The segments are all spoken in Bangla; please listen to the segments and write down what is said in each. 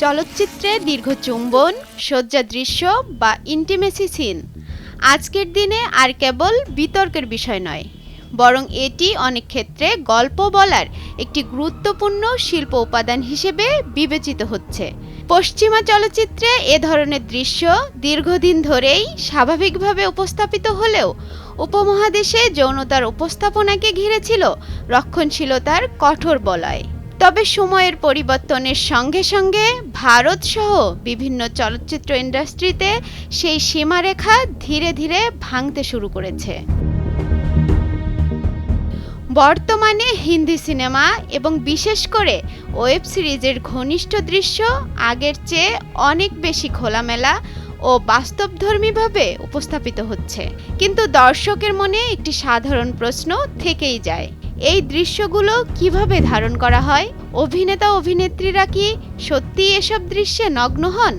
চলচ্চিত্রে দীর্ঘ চুম্বন, সজ্জা দৃশ্য বা ইন্টিমেসি সিন আজকের দিনে আর কেবল বিতর্কের বিষয় নয়, বরং এটি অনেক ক্ষেত্রে গল্প বলার একটি গুরুত্বপূর্ণ শিল্প উপাদান হিসেবে বিবেচিত হচ্ছে। পশ্চিমা চলচ্চিত্রে এ ধরনের দৃশ্য দীর্ঘদিন ধরেই স্বাভাবিকভাবে উপস্থাপিত হলেও উপমহাদেশে যৌনতার উপস্থাপনাকে ঘিরে ছিল রক্ষণশীলতার কঠোর বলয়। তবে সময়ের পরিবর্তনের সঙ্গে সঙ্গে ভারতসহ বিভিন্ন চলচ্চিত্র ইন্ডাস্ট্রিতে সেই সীমারেখা ধীরে ধীরে ভাঙতে শুরু করেছে। বর্তমানে হিন্দি সিনেমা এবং বিশেষ করে ওয়েব সিরিজের ঘনিষ্ঠ দৃশ্য আগের চেয়ে অনেক বেশি খোলামেলা ও বাস্তবধর্মীভাবে উপস্থাপিত হচ্ছে। কিন্তু দর্শকের মনে একটি সাধারণ প্রশ্ন থেকেই যায়, এই দৃশ্যগুলো কিভাবে ধারণ করা হয়? অভিনেতা অভিনেত্রীরা কি সত্যিই এসব দৃশ্যে নগ্ন হন?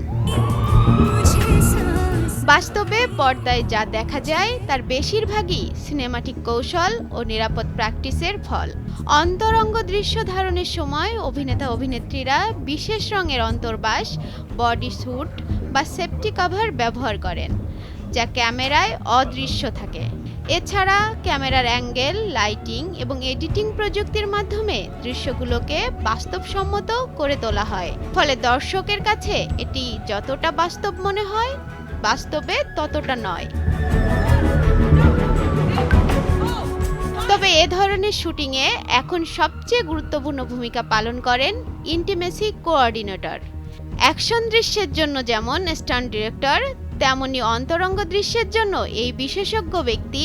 বাস্তবে পর্দায় যা দেখা যায় তার বেশিরভাগই সিনেমাটিক কৌশল ও নিরাপদ প্র্যাকটিসের ফল। অন্তরঙ্গ দৃশ্য ধারণের সময় অভিনেতা অভিনেত্রীরা বিশেষ রঙের অন্তর্বাস, বডি স্যুট বা সেফটি কভার ব্যবহার করেন, যা ক্যামেরায় অদৃশ্য থাকে। এছাড়া ক্যামেরার অ্যাঙ্গেল, লাইটিং এবং এডিটিং প্রযুক্তির মাধ্যমে দৃশ্যগুলোকে বাস্তবসম্মত করে তোলা হয়, ফলে দর্শকের কাছে এটি যতটা বাস্তব মনে হয়, বাস্তবে ততটা নয়। তবে এ ধরনের শুটিংয়ে এখন সবচেয়ে গুরুত্বপূর্ণ ভূমিকা পালন করেন ইন্টিমেসি কোঅর্ডিনেটর। অ্যাকশন দৃশ্যের জন্য যেমন স্টান্ট ডিরেক্টর, তেমনি অন্তরঙ্গ দৃশ্যের জন্য এই বিশেষজ্ঞ ব্যক্তি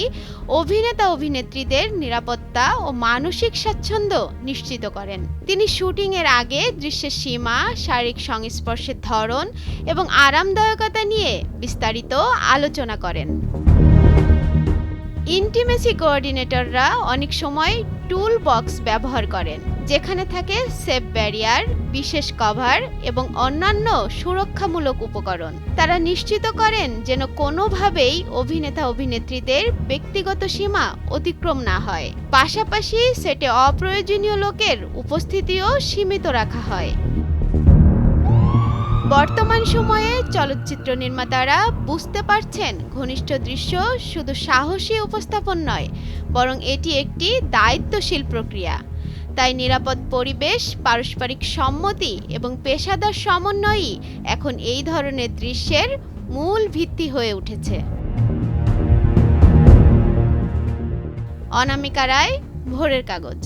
অভিনেতা অভিনেত্রীদের নিরাপত্তা ও মানসিক স্বাচ্ছন্দ্য নিশ্চিত করেন। তিনি শুটিংয়ের আগে দৃশ্যের সীমা, শারীরিক সংস্পর্শের ধরন এবং আরামদায়কতা নিয়ে বিস্তারিত আলোচনা করেন। ইন্টিমেসি কোঅর্ডিনেটররা অনেক সময় টুল বক্স ব্যবহার করেন, যেখানে থাকে সেফ ব্যারিয়ার, বিশেষ কভার এবং অন্যান্য সুরক্ষামূলক উপকরণ। তারা নিশ্চিত করেন যেন কোনোভাবেই অভিনেতা অভিনেত্রীদের ব্যক্তিগত সীমা অতিক্রম না হয়। পাশাপাশি সেটে অপ্রয়োজনীয় লোকের উপস্থিতিও সীমিত রাখা হয়। বর্তমান সময়ে চলচ্চিত্র নির্মাতারা বুঝতে পারছেন ঘনিষ্ঠ দৃশ্য শুধু সাহসী উপস্থাপন নয়, বরং এটি একটি দায়িত্বশীল প্রক্রিয়া। তাই নিরাপদ পরিবেশ, পারস্পরিক সম্মতি এবং পেশাদার সমন্বয়ই এখন এই ধরনের দৃশ্যের মূল ভিত্তি হয়ে উঠেছে। অনামিকা রায়, ভোরের কাগজ।